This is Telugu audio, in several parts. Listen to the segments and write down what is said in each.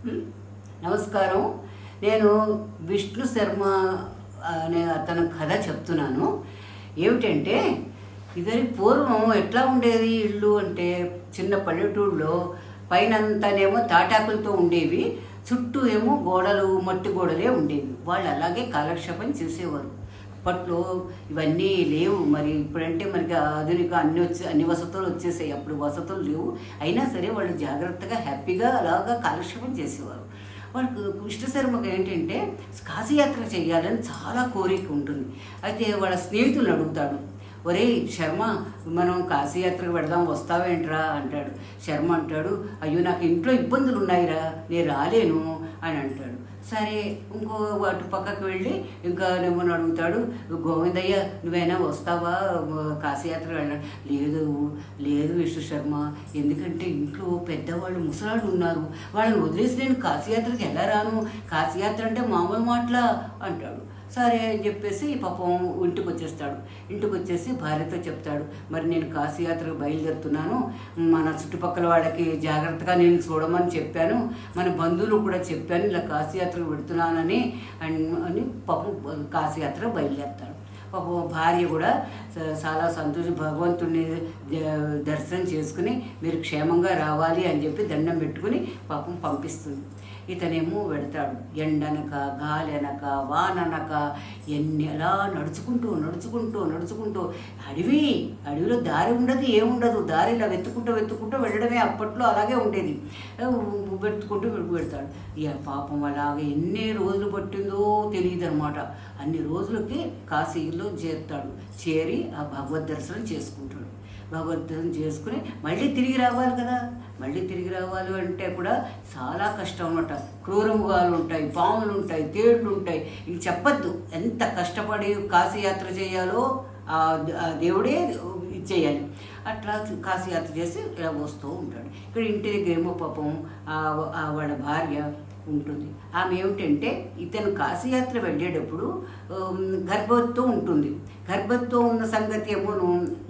నమస్కారం. నేను విష్ణు శర్మ అనే అతను కథ చెప్తున్నాను. ఏమిటంటే ఇదివరకు పూర్వం ఎట్లా ఉండేది ఇల్లు అంటే చిన్న పల్లెటూరులో పైనంతానేమో తాటాకులతో ఉండేవి, చుట్టూ ఏమో గోడలు మట్టి గోడలే ఉండేవి. వాళ్ళు అలాగే కాలక్షేపం చేసేవారు. అప్పట్లో ఇవన్నీ లేవు. మరి ఇప్పుడంటే మనకి ఆధునిక అన్ని వసతులు వచ్చేసాయి. అప్పుడు వసతులు లేవు. అయినా సరే వాళ్ళు జాగ్రత్తగా హ్యాపీగా అలాగా కాలక్షేపం చేసేవారు. వాళ్ళకు విష్ణు శర్మకు ఏంటంటే కాశీయాత్ర చేయాలని చాలా కోరిక ఉంటుంది. అయితే వాళ్ళ స్నేహితులను అడుగుతాడు, ఒరే శర్మ, మనం కాశీయాత్రకు వెళదాం, వస్తావేంట్రా అంటాడు. శర్మ అంటాడు, అయ్యో నాకు ఇంట్లో ఇబ్బందులు ఉన్నాయిరా, నేను రాలేను అని అంటాడు. సరే ఇంకో అటు పక్కకు వెళ్ళి ఇంకా నువ్వు అడుగుతాడు, గోవిందయ్య నువ్వైనా వస్తావా కాశీయాత్ర వెళ్ళాడు. లేదు లేదు విష్ణు శర్మ, ఎందుకంటే ఇంట్లో పెద్దవాళ్ళు ముసలాళ్ళు ఉన్నారు, వాళ్ళని వదిలేసి నేను కాశీయాత్రకి ఎలా రాను, కాశీయాత్ర అంటే మామూలు మాటలా అంటాడు. సరే అని చెప్పేసి పాపం ఇంటికి వచ్చేస్తాడు. ఇంటికి వచ్చేసి భార్యతో చెప్తాడు, మరి నేను కాశీయాత్రకు బయలుదేరుతున్నాను, మన చుట్టుపక్కల వాళ్ళకి జాగ్రత్తగా నేను చూడమని చెప్పాను, మన బంధువులు కూడా చెప్పాను ఇలా కాశీయాత్రకు పెడుతున్నానని అని పాపం కాశీయాత్ర బయలుదేరుతాడు. పాపం భార్య కూడా చాలా సంతోషం, భగవంతుడిని దర్శనం చేసుకుని మీరు క్షేమంగా రావాలి అని చెప్పి దండం పెట్టుకుని పాపం పంపిస్తుంది. ఇతనేమో వెడతాడు. ఎండనక గాలనక వాననక ఎలా నడుచుకుంటూ నడుచుకుంటూ నడుచుకుంటూ అడవిలో దారి ఉండదు, ఏముండదు, దారిలో వెతుకుంటూ వెళ్ళడమే. అప్పట్లో అలాగే ఉండేది. వెతుకుంటూ వెళ్తాడు. ఇక పాపం అలాగే ఎన్ని రోజులు పట్టిందో తెలియదు అనమాట. అన్ని రోజులకి కాశీలో చేరుతాడు. చేరి ఆ భగవద్ దర్శనం చేసుకుంటాడు. భగవద్ దర్శనం చేసుకుని మళ్ళీ తిరిగి రావాలి కదా. మళ్ళీ తిరిగి రావాలి అంటే కూడా చాలా కష్టం అన్నమాట. క్రూరముగాలు ఉంటాయి, పాములు ఉంటాయి, తేళ్లు ఉంటాయి. ఇంక చెప్పద్దు ఎంత కష్టపడి కాశీయాత్ర చేయాలో ఆ దేవుడే చేయాలి. అట్లా కాశీయాత్ర చేసి ఇలా వస్తూ ఉంటాడు. ఇక్కడ ఇంటి దగ్గర ఏమో పాపం వాళ్ళ భార్య ఉంటుంది. ఆమె ఏమిటంటే ఇతను కాశీయాత్ర వెళ్ళేటప్పుడు గర్భవతితో ఉంటుంది. గర్భవతితో ఉన్న సంగతి ఏమో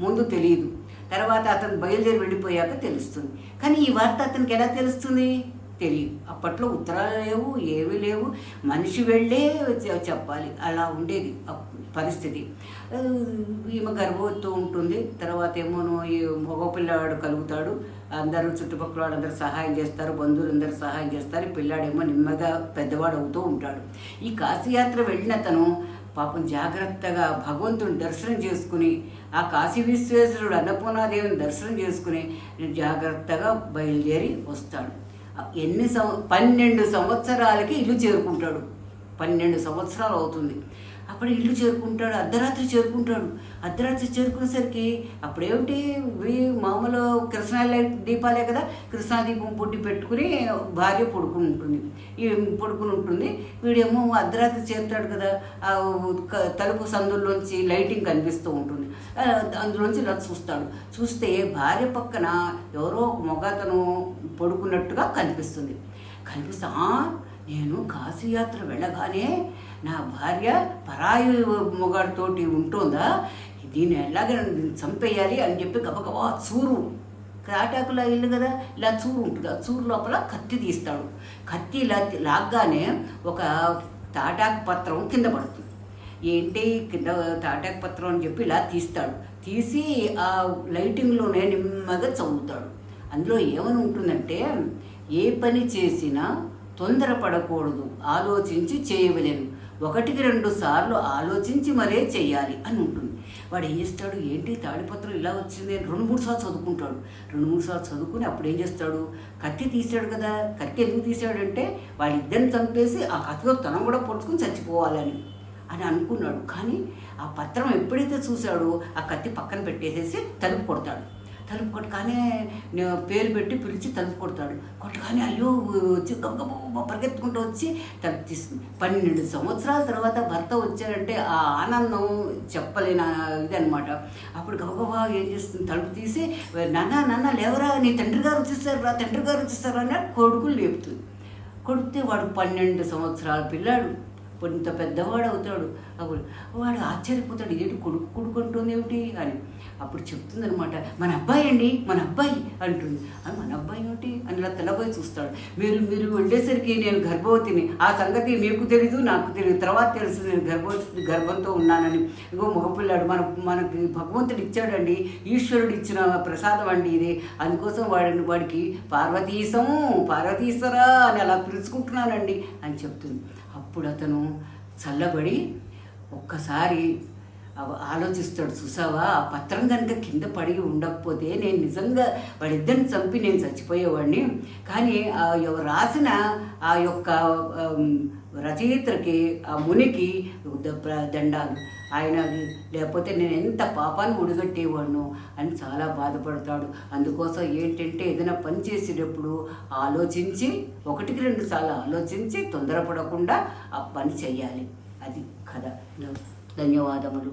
ముందు తెలియదు, తర్వాత అతను బయలుదేరి వెళ్ళిపోయాక తెలుస్తుంది. కానీ ఈ వార్త అతనికి ఎలా తెలుస్తుంది తెలియదు. అప్పట్లో ఉత్తరాలు లేవు, ఏమీ లేవు, మనిషి వెళ్ళే చెప్పాలి, అలా ఉండేది పరిస్థితి. ఈమె గర్భవతితో ఉంటుంది. తర్వాత ఏమోనో ఈ మగపిల్లవాడు కలుగుతాడు. అందరూ చుట్టుపక్కల వాళ్ళందరూ సహాయం చేస్తారు, బంధువులందరూ సహాయం చేస్తారు. పిల్లాడేమో నెమ్మదిగా పెద్దవాడు అవుతూ ఉంటాడు. ఈ కాశీయాత్ర వెళ్ళిన తను పాపం జాగ్రత్తగా భగవంతుని దర్శనం చేసుకుని, ఆ కాశీ విశ్వేశ్వరుడు అన్నపూర్ణాదేవిని దర్శనం చేసుకుని జాగ్రత్తగా బయలుదేరి వస్తాడు. 12 సంవత్సరాలకి ఇల్లు చేరుకుంటాడు. 12 సంవత్సరాలు అవుతుంది. అప్పుడు ఇల్లు చేరుకుంటాడు. అర్ధరాత్రి చేరుకుంటాడు. అర్ధరాత్రి చేరుకునేసరికి అప్పుడేమిటి మామూలు కృష్ణా దీపాలే కదా, కృష్ణా దీపం పొట్టి పెట్టుకుని భార్య పడుకుని ఉంటుంది. వీడేమో అర్ధరాత్రి చేరుతాడు కదా, తలుపు సందుల్లోంచి లైటింగ్ కనిపిస్తూ ఉంటుంది. అందులోంచి ఇలా చూస్తే భార్య పక్కన ఎవరో ఒక మగతను పడుకున్నట్టుగా కనిపిస్తుంది. నేను కాశీయాత్ర వెళ్ళగానే నా భార్య పరాయి మొగాడితోటి ఉంటుందా, దీన్ని ఎలాగ చంపేయాలి అని చెప్పి గబగబా చూరు, తాటాకుల ఇల్లు కదా, ఇలా చూరు ఉంటుంది. ఆ చూరు లోపల కత్తి తీస్తాడు. కత్తి ఇలా లాగ్గానే ఒక తాటాకు పత్రం కింద పడుతుంది. ఏంటి కింద తాటాకు పత్రం అని చెప్పి ఇలా తీసి ఆ లైటింగ్లోనే నెమ్మదిగా చదువుతాడు. అందులో ఏమని ఉంటుందంటే, ఏ పని చేసినా తొందరపడకూడదు, ఆలోచించి చేయవలేను, 1-2 సార్లు ఆలోచించి మరే చేయాలి అని ఉంటుంది. వాడు ఏం చేస్తాడు, ఏంటి తాడిపత్రం ఇలా వచ్చింది అని 2-3 సార్లు చదువుకుంటాడు. 2-3 సార్లు చదువుకుని అప్పుడు ఏం చేస్తాడు, కత్తి తీసాడు కదా. కత్తి ఎందుకు తీసాడంటే వాళ్ళిద్దరిని చంపేసి ఆ కత్తిలో తనం కూడా పొడుచుకుని చచ్చిపోవాలని అనుకున్నాడు. కానీ ఆ పత్రం ఎప్పుడైతే చూశాడో ఆ కత్తి పక్కన పెట్టేసేసి తలుపు కొడతాడు. తలుపు కొట్టగానే పేరు పెట్టి పిలిచి తలుపు కొట్టగానే అయ్యో వచ్చి గబగబ పరిగెత్తుకుంటూ వచ్చి తలుపు తీస్తుంది. 12 సంవత్సరాల తర్వాత భర్త వచ్చాడంటే ఆ ఆనందం చెప్పలేని ఇదనమాట. అప్పుడు గబగబా ఏం చేస్తుంది, తలుపు తీసి నాన్న లేవరా, నీ తండ్రి గారు వచ్చేస్తారు అని కొడుకులు లేపుతుంది. కొడితే వాడు 12 సంవత్సరాల పిల్లాడు, ఇంత పెద్దవాడు అవుతాడు. అప్పుడు వాడు ఆశ్చర్యపోతాడు, ఇదేంటి కొడుకు కొడుకుంటుంది ఏమిటి అని. అప్పుడు చెప్తుందనమాట, మన అబ్బాయి అండి, మన అబ్బాయి అంటుంది. అది మన అబ్బాయి ఏమిటి అని ఇలా తెల్లబోయి చూస్తాడు. మీరు వెళ్ళేసరికి నేను గర్భవతిని, ఆ సంగతి మీకు తెలీదు నాకు తెలియదు, తర్వాత తెలుసు నేను గర్భంతో ఉన్నానని. ఇగో మగపిల్లాడు మనకి భగవంతుడు ఇచ్చాడండి, ఈశ్వరుడు ఇచ్చిన ప్రసాదం అండి ఇది, అందుకోసం వాడికి పార్వతీశ్వరా అని అలా పిలుచుకుంటున్నానండి అని చెప్తుంది. అప్పుడు అతను చల్లబడి ఒక్కసారి ఆలోచిస్తాడు. చూసావా, ఆ పత్రం కనుక కింద పడి ఉండకపోతే నేను నిజంగా వాడిద్దరిని చంపి నేను చచ్చిపోయేవాడిని. కానీ రాసిన ఆ యొక్క రచయిత్రకి, ఆ మునికి దండాలు, ఆయన లేకపోతే నేను ఎంత పాపాన్ని ఉడిగట్టేవాడును అని చాలా బాధపడతాడు. అందుకోసం ఏంటంటే ఏదైనా పని చేసేటప్పుడు ఆలోచించి, 1-2 సార్లు ఆలోచించి తొందరపడకుండా ఆ పని చెయ్యాలి. అది కథ. ధన్యవాదములు.